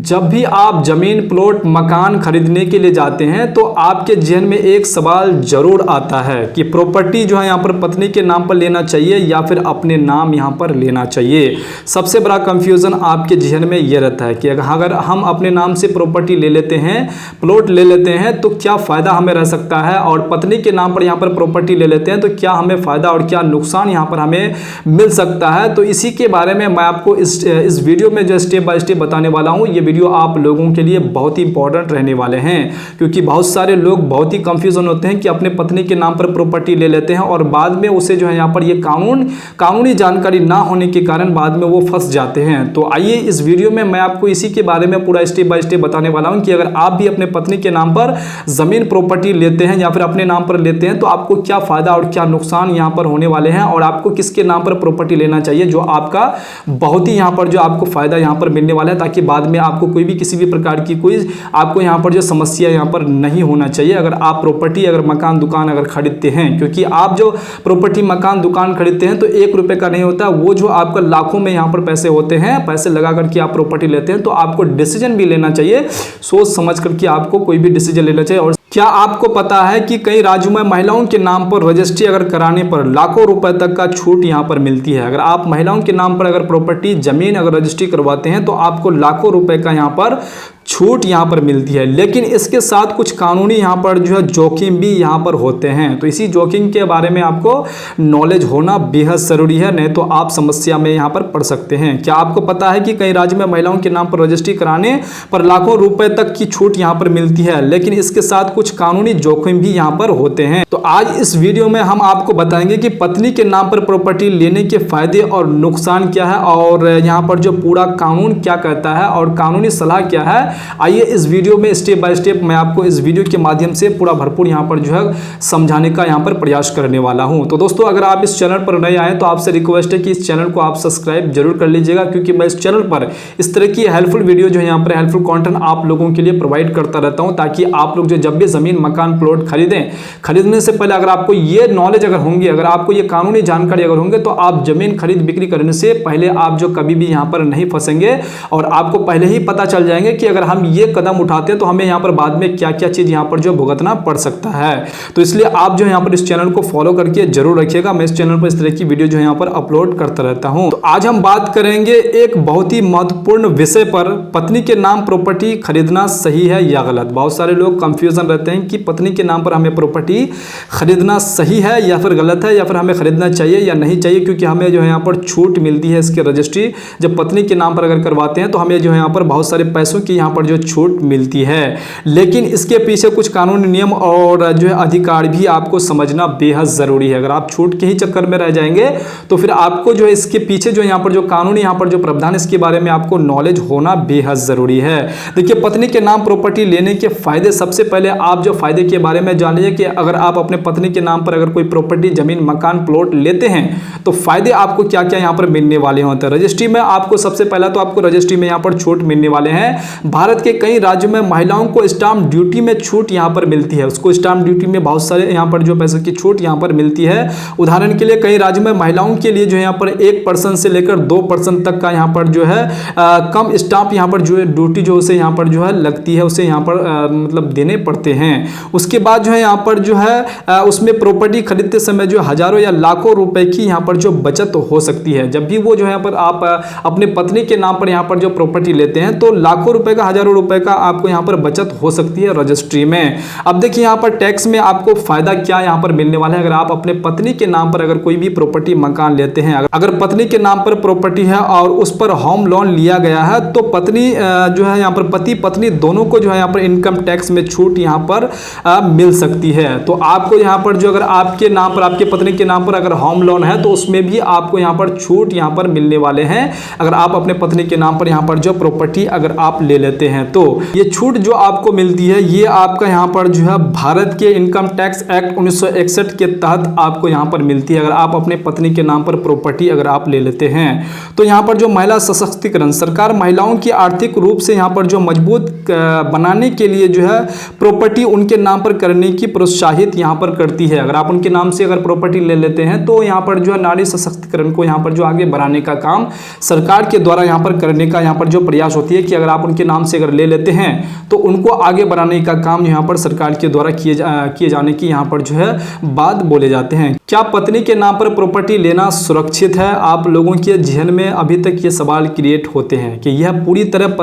जब भी आप जमीन प्लॉट मकान खरीदने के लिए जाते हैं तो आपके जहन में एक सवाल जरूर आता है कि प्रॉपर्टी जो है यहाँ पर पत्नी के नाम पर लेना चाहिए या फिर अपने नाम यहाँ पर लेना चाहिए। सबसे बड़ा कंफ्यूजन आपके जहन में यह रहता है कि अगर हम अपने नाम से प्रॉपर्टी ले लेते हैं, प्लॉट ले लेते हैं तो क्या फ़ायदा हमें रह सकता है, और पत्नी के नाम पर यहाँ पर प्रॉपर्टी ले लेते हैं तो क्या हमें फ़ायदा और क्या नुकसान यहाँ पर हमें मिल सकता है। तो इसी के बारे में मैं आपको इस वीडियो में जो स्टेप बाय स्टेप बताने वाला हूँ। ये वीडियो आप लोगों के लिए बहुत ही इंपॉर्टेंट रहने वाले हैं, क्योंकि बहुत सारे लोग बहुत ही कंफ्यूजन होते हैं कि अपने पत्नी के नाम पर प्रॉपर्टी ले लेते हैं और बाद में उसे जो है यहाँ पर ये कानूनी जानकारी ना होने के कारण बाद में वो फंस जाते हैं। तो आइए इस वीडियो में मैं आपको इसी के बारे में पूरा स्टेप बाय स्टेप बताने वाला हूँ कि अगर आप भी अपने पत्नी के नाम पर जमीन प्रॉपर्टी लेते हैं या फिर अपने नाम पर लेते हैं तो आपको क्या फायदा और क्या नुकसान यहाँ पर होने वाले हैं, और आपको किसके नाम पर प्रॉपर्टी लेना चाहिए जो आपका बहुत ही यहाँ पर जो आपको फायदा यहाँ पर मिलने वाला है, ताकि बाद में आपको कोई भी किसी भी प्रकार की कोई आपको यहाँ पर जो समस्या यहाँ पर नहीं होना चाहिए अगर आप प्रॉपर्टी अगर मकान दुकान अगर खरीदते हैं। क्योंकि आप जो प्रॉपर्टी मकान दुकान खरीदते हैं तो 1 रुपए का नहीं होता, वो जो आपका लाखों में यहाँ पर पैसे होते हैं। पैसे लगा करके आप प्रॉपर्टी लेते हैं तो आपको डिसीजन भी लेना चाहिए, सोच समझ करके आपको कोई भी डिसीजन लेना चाहिए। और क्या आपको पता है कि कई राज्यों में महिलाओं के नाम पर रजिस्ट्री अगर कराने पर लाखों रुपए तक का छूट यहां पर मिलती है। अगर आप महिलाओं के नाम पर अगर प्रॉपर्टी जमीन अगर रजिस्ट्री करवाते हैं तो आपको लाखों रुपए का यहां पर छूट यहाँ पर मिलती है। लेकिन इसके साथ कुछ कानूनी यहाँ पर जो है जोखिम भी यहाँ पर होते हैं। तो इसी जोखिम के बारे में आपको नॉलेज होना बेहद ज़रूरी है, नहीं तो आप समस्या में यहाँ पर पड़ सकते हैं। क्या आपको पता है कि कई राज्य में महिलाओं के नाम पर रजिस्ट्री कराने पर लाखों रुपए तक की छूट यहाँ पर मिलती है, लेकिन इसके साथ कुछ कानूनी जोखिम भी यहाँ पर होते हैं। तो आज इस वीडियो में हम आपको बताएंगे कि पत्नी के नाम पर प्रॉपर्टी लेने के फायदे और नुकसान क्या है, और यहाँ पर जो पूरा कानून क्या कहता है और कानूनी सलाह क्या है। आइए इस वीडियो में स्टेप बाय स्टेप मैं आपको इस वीडियो के माध्यम से पूरा भरपूर यहाँ पर जो है समझाने का यहाँ पर प्रयास करने वाला हूँ। तो दोस्तों, अगर आप इस चैनल पर नए आए तो आपसे रिक्वेस्ट है कि इस चैनल को आप सब्सक्राइब जरूर कर लीजिएगा, क्योंकि मैं इस चैनल पर इस तरह की हेल्पफुल वीडियो जो है यहाँ पर हेल्पफुल कंटेंट आप लोगों के लिए प्रोवाइड करता रहता हूँ, ताकि आप लोग जो जब भी जमीन मकान प्लॉट खरीदने से पहले अगर आपको ये नॉलेज अगर होंगे, अगर आपको ये कानूनी जानकारी अगर होंगे, तो आप जमीन खरीद बिक्री करने से पहले आप जो कभी भी यहाँ पर नहीं फंसेंगे और आपको पहले ही पता चल जाएंगे कि अगर हम ये कदम उठाते हैं तो हमें यहाँ पर बाद में क्या क्या चीज यहाँ पर जो भुगतना पड़ सकता है। तो इसलिए आप जो यहाँ पर इस चैनल को फॉलो करके जरूर रखिएगा। मैं इस चैनल पर इस तरह की वीडियो जो यहाँ पर अपलोड करता रहता हूँ। तो आज हम बात करेंगे एक बहुत ही महत्वपूर्ण विषय पर, पत्नी के नाम प्रॉपर्टी खरीदना सही है या गलत। बहुत सारे लोग कंफ्यूजन रहते हैं कि पत्नी के नाम पर हमें प्रॉपर्टी खरीदना सही है या फिर गलत है, या फिर हमें खरीदना चाहिए या नहीं चाहिए, क्योंकि हमें जो है यहाँ पर छूट मिलती है इसकी रजिस्ट्री जब पत्नी के नाम पर अगर करवाते हैं तो हमें जो है यहाँ पर बहुत सारे पैसों की यहाँ पर जो छूट मिलती है। लेकिन इसके पीछे कुछ कानूनी नियम और जो है अधिकार भी आपको समझना बेहद जरूरी है। अगर आप छूट के ही चक्कर में रह जाएंगे तो फिर आपको जो है इसके पीछे जो यहाँ पर जो कानूनी यहाँ पर जो प्रावधान इसके बारे में आपको नॉलेज होना बेहद जरूरी है। देखिए, पत्नी के नाम प्रॉपर्टी लेने के फायदे, सबसे पहले आप जो फायदे के बारे में जान लीजिए कि अगर आप अपने पत्नी के नाम पर अगर कोई प्रॉपर्टी जमीन मकान प्लॉट लेते हैं तो फायदे आपको क्या क्या यहाँ पर मिलने वाले होते हैं। रजिस्ट्री में आपको सबसे पहला तो आपको रजिस्ट्री में यहाँ पर छूट मिलने वाले हैं। भारत के कई राज्यों में महिलाओं को स्टाम्प ड्यूटी में छूट यहाँ पर मिलती है। उसको स्टाम्प ड्यूटी में बहुत सारे यहाँ पर जो पैसे की छूट यहाँ पर मिलती है। उदाहरण के लिए कई राज्यों में महिलाओं के लिए जो यहाँ पर 1% से लेकर 2% तक का यहाँ पर जो है कम स्टाम्प यहाँ पर जो है ड्यूटी जो उसे यहाँ पर जो है लगती है, उसे यहाँ पर मतलब देने पड़ते हैं। उसके बाद जो है यहाँ पर जो है उसमें प्रॉपर्टी खरीदते समय जो हजारों या लाखों रुपए की यहाँ पर जो बचत हो सकती है। जब भी वो जो यहाँ पर आप अपने पत्नी के नाम पर यहाँ पर जो प्रॉपर्टी लेते हैं तो लाखों रुपए का हजारों रुपए का आपको यहाँ पर बचत हो सकती है रजिस्ट्री में। अब देखिए यहाँ पर टैक्स में आपको फायदा क्या यहाँ पर मिलने वाला है। अगर आप अपने पत्नी के नाम पर अगर कोई भी प्रॉपर्टी मकान लेते हैं, अगर पत्नी के नाम पर प्रॉपर्टी है और उस पर होम लोन लिया गया है, तो पत्नी जो है यहाँ पर पति पत्नी दोनों को जो है यहाँ पर इनकम टैक्स में छूट यहाँ पर मिल सकती है। तो आपको यहाँ पर जो अगर आपके नाम पर आपके पत्नी के नाम पर अगर होम लोन है तो उसमें भी आपको यहाँ पर छूट यहाँ पर मिलने वाले हैं। अगर आप अपने पत्नी के नाम पर यहाँ पर जो प्रॉपर्टी अगर आप ले लेते हैं तो ये छूट जो आपको मिलती है ये आपका यहाँ पर जो है भारत के इनकम टैक्स एक्ट 1961 के तहत आपको यहाँ पर मिलती है। अगर आप अपने पत्नी के नाम पर प्रॉपर्टी अगर आप ले लेते हैं तो यहाँ पर जो महिला सशक्तिकरण, सरकार महिलाओं की आर्थिक रूप से यहाँ पर जो मजबूत बनाने के लिए जो है प्रॉपर्टी उनके नाम पर करने की प्रोत्साहित यहाँ पर करती है। अगर आप उनके नाम से अगर प्रॉपर्टी ले लेते हैं तो यहाँ पर जो है नारी सशक्तिकरण को यहाँ पर जो आगे बढ़ाने का काम सरकार के द्वारा यहाँ पर करने का यहाँ पर जो प्रयास होती है कि अगर आप उनके नाम से से अगर ले लेते हैं तो उनको आगे बढ़ाने का काम यहाँ पर सरकार के द्वारा किए जाने की यहाँ पर जो है बात बोले जाते हैं। क्या पत्नी के नाम पर प्रॉपर्टी लेना सुरक्षित है? आप लोगों के जहन में अभी तक ये सवाल क्रिएट होते हैं कि यह पूरी तरह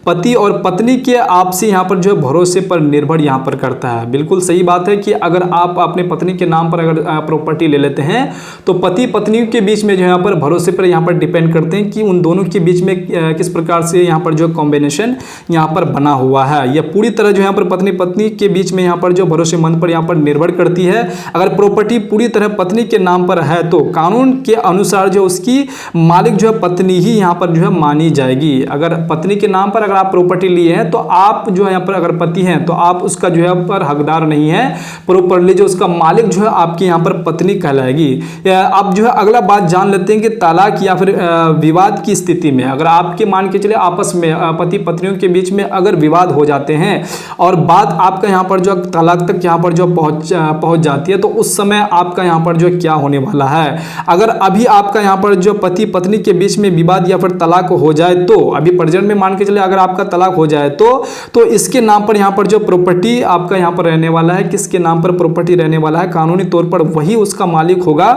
पति और पत्नी के आपसी यहाँ पर जो है भरोसे पर निर्भर यहाँ पर करता है। बिल्कुल सही बात है कि अगर आप अपने पत्नी के नाम पर अगर प्रॉपर्टी ले लेते हैं तो पति पत्नी के बीच में जो यहाँ पर भरोसे पर यहाँ पर डिपेंड करते हैं कि उन दोनों के बीच में किस प्रकार से यहाँ पर जो कॉम्बिनेशन यहाँ पर बना हुआ है। यह पूरी तरह जो यहाँ पर पत्नी के बीच में यहाँ पर जो भरोसेमंद पर यहाँ पर निर्भर करती है। अगर प्रॉपर्टी पूरी तरह पत्नी के नाम पर है तो कानून के अनुसार जो उसकी मालिक जो है पत्नी ही यहाँ पर जो है मानी जाएगी। अगर पत्नी के नाम पर अगर आप प्रॉपर्टी लिए हैं तो आप जो है यहाँ पर अगर पति हैं तो आप उसका जो है पर हकदार नहीं है, प्रॉपर्टी जो उसका मालिक जो है आपकी यहाँ पर पत्नी कहलाएगी। अब जो है अगला बात जान लेते हैं कि तलाक या फिर विवाद की स्थिति में अगर आपके मान के चले आपस में पति पत्नियों के बीच में अगर विवाद हो जाते हैं और बात आपका यहाँ पर जो तलाक तक यहाँ पर जो पहुंच जाती है तो उस समय आपका यहाँ पर जो क्या होने वाला है। अगर अभी आपका यहाँ पर जो पति पत्नी के बीच में विवाद या फिर तलाक हो जाए तो अभी प्रेजेंट में मान के चले अगर आपका तलाक हो जाए तो इसके नाम पर यहाँ पर जो प्रॉपर्टी आपका यहाँ पर रहने वाला है, किसके नाम पर प्रॉपर्टी रहने वाला है, कानूनी तौर पर वही उसका मालिक होगा।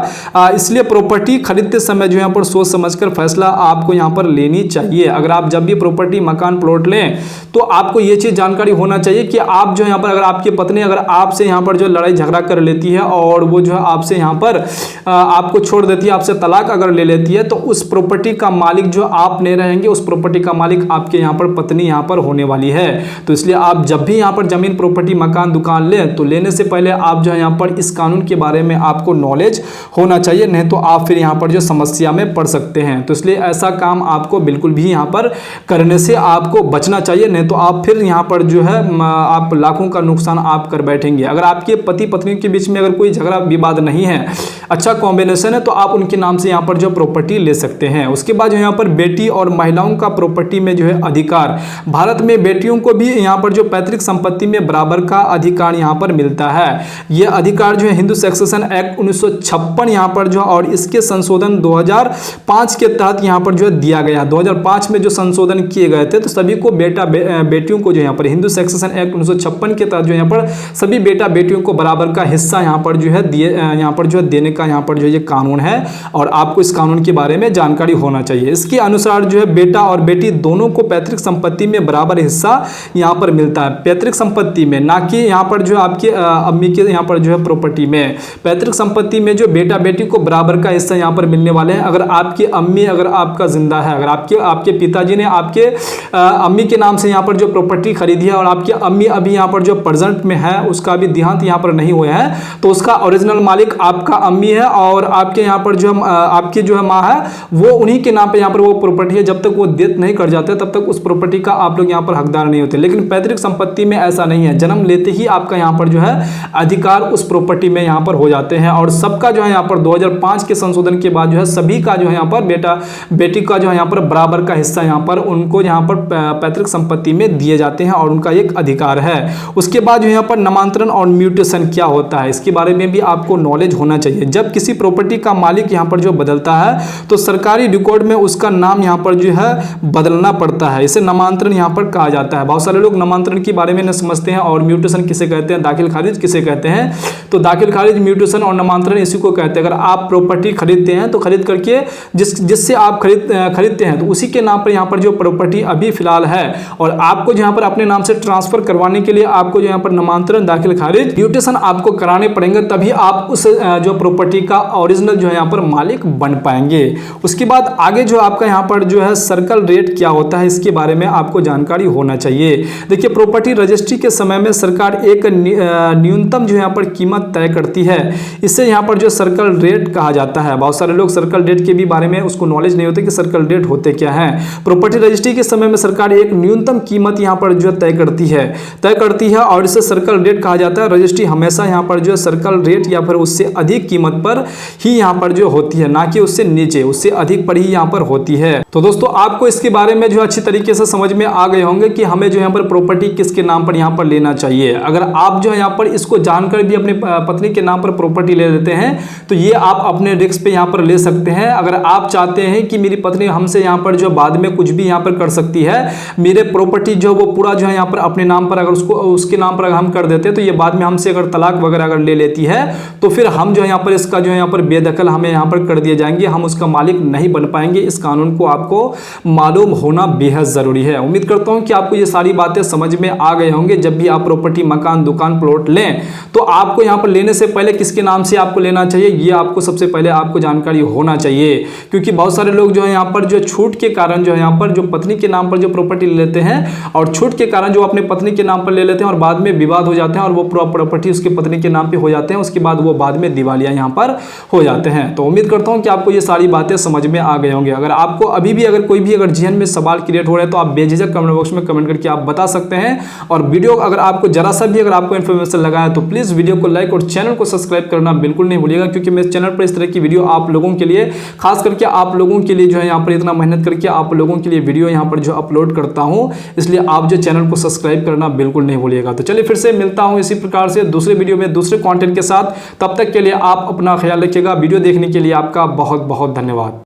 इसलिए प्रॉपर्टी खरीदते समय जो यहाँ पर सोच समझकर फैसला आपको यहाँ पर लेनी चाहिए। अगर आप जब भी प्रॉपर्टी मकान प्लॉट लें तो आपको ये चीज़ जानकारी होना चाहिए कि आप जो यहाँ पर अगर आपकी पत्नी अगर आपसे यहाँ पर जो लड़ाई झगड़ा कर लेती है और वो जो है आपसे यहाँ पर आपको छोड़ देती है, आपसे तलाक अगर ले लेती है तो उस प्रॉपर्टी का मालिक जो आप नहीं रहेंगे, उस प्रॉपर्टी का मालिक आपके यहाँ पर पत्नी यहाँ पर होने वाली है। तो इसलिए आप जब भी यहाँ पर जमीन प्रॉपर्टी मकान दुकान लें तो लेने से पहले आप जो है यहाँ पर इस कानून के बारे में आपको नॉलेज होना चाहिए, नहीं तो आप फिर यहाँ पर जो समस्या में पड़ सकते हैं। तो इसलिए ऐसा काम आपको बिल्कुल भी यहाँ पर करने से आपको बचना चाहिए, नहीं तो आप फिर यहाँ पर जो है आप लाखों का नुकसान आप कर बैठेंगे। अगर आपके पति पत्नी के बीच में अगर कोई झगड़ा विवाद नहीं है, अच्छा कॉम्बिनेशन है, तो आप उनके नाम से यहाँ पर जो प्रॉपर्टी ले सकते हैं। उसके बाद जो यहाँ पर बेटी और महिलाओं का प्रॉपर्टी में जो है अधिकार, भारत में बेटियों को भी यहाँ पर जो पैतृक संपत्ति में बराबर का अधिकार यहाँ पर मिलता है। यह अधिकार जो है हिंदू सक्सेशन एक्ट 1956 यहाँ पर जो और इसके संशोधन 2005 के तहत यहाँ पर जो है दिया गया। 2005 में जो संशोधन किए गए थे तो सभी को बेटियों को जो यहाँ पर हिंदू सक्सेशन एक्ट 1956 के तहत जो यहाँ पर सभी बेटा बेटियों को बराबर का हिस्सा यहाँ पर जो है यहाँ पर जो है देने का यहाँ पर जो ये कानून है और आपको इस कानून के बारे में जानकारी होना चाहिए। इसके अनुसार जो है बेटा और बेटी दोनों को पैतृक संपत्ति में बराबर हिस्सा यहाँ पर मिलता है, पैतृक संपत्ति में, ना कि यहाँ पर जो आपके अम्मी के यहाँ पर जो है प्रॉपर्टी में। पैतृक संपत्ति में जो बेटा बेटी को बराबर का हिस्सा यहाँ पर मिलने वाले हैं। अगर आपकी अम्मी अगर आपका जिंदा है, अगर आपके पिताजी ने आपके अम्मी के नाम से यहाँ पर जो प्रॉपर्टी खरीदी है और आपकी अम्मी अभी यहाँ पर जो प्रेजेंट में है, उसका भी देहांत यहाँ पर नहीं हुआ है, तो उसका ओरिजिनल मालिक आपका अम्मी है और आपके यहाँ पर जो आपकी जो है माँ है वो उन्हीं के नाम पे यहाँ पर वो प्रॉपर्टी है। जब तक वो डेथ नहीं कर जाते तब तक उस प्रॉपर्टी का आप लोग यहाँ पर हकदार नहीं होते। लेकिन पैतृक संपत्ति में ऐसा नहीं है, जन्म लेते ही आपका यहाँ पर जो है अधिकार उस प्रॉपर्टी में यहाँ पर हो जाते हैं और सबका जो है यहाँ पर 2005 के संशोधन के बाद जो है सभी का जो है यहाँ पर बेटा बेटी का जो है यहाँ पर बराबर का हिस्सा यहाँ पर उनको यहाँ पर पैतृक संपत्ति में दिए जाते हैं और उनका एक अधिकार है। उसके बाद जो यहाँ पर नामांतरण और म्यूटेशन क्या होता है, इसके बारे में भी आपको नॉलेज होना चाहिए। जब किसी प्रॉपर्टी का मालिक यहाँ पर जो बदलता है तो सरकारी रिकॉर्ड में उसका नाम यहाँ पर जो है बदलना पड़ता है, इसे नामांतरण यहाँ पर कहा जाता है। बहुत सारे लोग नामांतरण के बारे में नहीं समझते हैं और म्यूटेशन किसे कहते हैं, दाखिल खारिज किसे कहते हैं। तो दाखिल खारिज, म्यूटेशन और नामांतरण इसी को कहते हैं। अगर आप प्रॉपर्टी खरीदते हैं तो खरीद करके जिससे आप खरीदते हैं तो उसी के नाम पर यहाँ पर जो प्रॉपर्टी अभी फिलहाल है और आपको यहाँ पर अपने नाम से ट्रांसफर करवाने के लिए आपको जो यहाँ पर नामांतरण, दाखिल खारिज, म्यूटेशन आपको कराने पड़ेंगे, तभी आप उस जो प्रॉपर्टी का ओरिजिनल जो है यहाँ पर मालिक बन पाएंगे। उसके बाद आगे जो आपका यहाँ पर जो है सर्कल रेट क्या होता है, इसके बारे में आपको जानकारी होना चाहिए। देखिए, प्रॉपर्टी रजिस्ट्री के समय में सरकार एक न्यूनतम जो यहाँ पर कीमत तय करती है, इससे यहाँ पर जो सर्कल रेट कहा जाता है। बहुत सारे लोग सर्कल रेट के भी बारे में उसको नॉलेज नहीं होते कि सर्कल रेट होते क्या है। प्रॉपर्टी रजिस्ट्री के समय में सरकार एक न्यूनतम कीमत यहाँ पर जो तय करती है और इसे सर्कल रेट कहा जाता है। रजिस्ट्री हमेशा यहाँ पर जो सर्कल रेट या फिर फिर उससे अधिक कीमत पर ही यहाँ पर जो होती है, ना कि उससे नीचे, उससे अधिक पर ही यहाँ पर होती है। तो दोस्तों आपको इसके बारे में जो अच्छी तरीके से समझ में आ गए होंगे कि हमें जो यहाँ पर प्रॉपर्टी किसके नाम पर यहाँ पर लेना चाहिए। अगर आप जो है यहाँ पर इसको जानकर भी अपनी पत्नी के नाम पर प्रॉपर्टी ले लेते हैं तो ये आप अपने रिस्क पे यहाँ पर ले सकते हैं। अगर आप चाहते हैं कि मेरी पत्नी हमसे यहाँ पर जो बाद में कुछ भी यहाँ पर कर सकती है, मेरे प्रॉपर्टी जो वो पूरा जो है यहाँ पर अपने नाम पर अगर उसके नाम पर हम कर देते हैं तो ये बाद में हमसे अगर तलाक वगैरह अगर ले लेती है तो फिर हम जो है यहाँ पर इसका जो है यहाँ पर बेदखल हमें यहाँ पर कर दिए जाएंगे, हम उसका मालिक नहीं बन पाएंगे। इस कानून को आपको मालूम होना बेहद जरूरी है। उम्मीद करता हूं कि आपको ये सारी बातें समझ में आ गए होंगे। जब भी आप प्रॉपर्टी, मकान, दुकान, प्लॉट लें तो आपको यहाँ पर लेने से पहले किसके नाम से आपको लेना चाहिए, ये आपको सबसे पहले आपको जानकारी होना चाहिए। क्योंकि बहुत सारे लोग जो है यहाँ पर जो छूट के कारण जो है यहाँ पर जो पत्नी के नाम पर जो प्रॉपर्टी ले लेते हैं और छूट के कारण जो अपने पत्नी के नाम पर ले लेते हैं और बाद में विवाद हो जाते हैं और वो प्रॉपर्टी उसके पत्नी के नाम पे हो जाते हैं, उसके बाद वो बाद में दिवालिया यहाँ पर हो जाते हैं। तो उम्मीद करता हूँ कि आपको ये सारी बातें समझ में आ गए होंगे। अगर आपको अभी भी अगर कोई भी अगर जहन में सवाल क्रिएट हो रहा है तो आप बेझिझक कमेंट बॉक्स में कमेंट करके आप बता सकते हैं। और वीडियो अगर आपको जरा सा भी अगर आपको इन्फॉर्मेशन लगा है तो प्लीज वीडियो को लाइक और चैनल को सब्सक्राइब करना बिल्कुल नहीं भूलिएगा, क्योंकि मैं इस चैनल पर इस तरह की वीडियो आप लोगों के लिए, खास करके आप लोगों के लिए जो है यहाँ पर इतना मेहनत करके आप लोगों के लिए वीडियो यहाँ पर जो अपलोड करता हूँ, इसलिए आप जो चैनल को सब्सक्राइब करना बिल्कुल नहीं भूलिएगा। तो चलिए फिर से मिलता हूँ इसी प्रकार से दूसरे वीडियो में दूसरे कंटेंट के साथ। तब तक के लिए आप अपना ख्याल रखिएगा। वीडियो देखने के लिए आपका बहुत बहुत धन्यवाद।